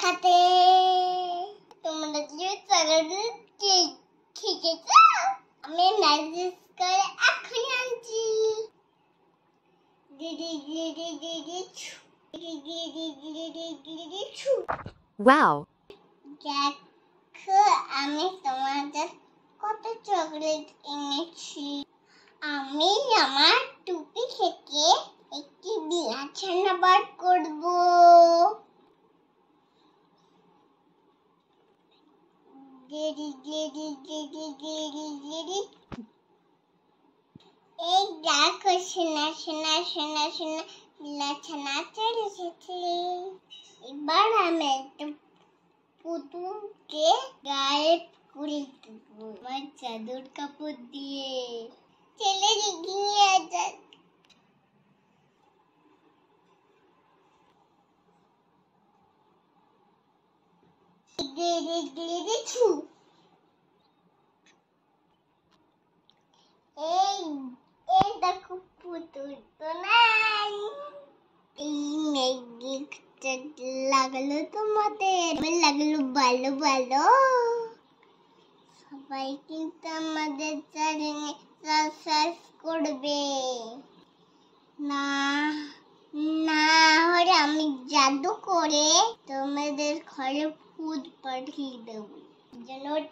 দেখাতে। তোমরা যে ছাগলগুলো খেয়েছো, আমি ম্যাজিক করে এখনই আনছি। Wow! দেখো আমি তোমাদের কত চকলেট এনেছি। আমি আমার টুপি থেকে একটি বিছানা বার করব। এই দেখো সোনা সোনা সোনা সোনা বিছানা চলে এসেছে। এবার আমি একটু পুতুলকে গায়ে করে দেবো আমার চাদর কাপড় দিয়ে। ছেলে গিয়ে যায়। এই দেখো পুতুল তো নাই। এই ম্যাজিকটা লাগলো তোমাদের, লাগলো ভালো ভালো। সবাই কিন্তু আমাদের চ্যানেলে সাবস্ক্রাইব করবে। না না হলে আমি জাদু করে তোমাদের ঘরে ফুড পাঠিয়ে দেবো।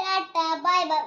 Tata bye bye.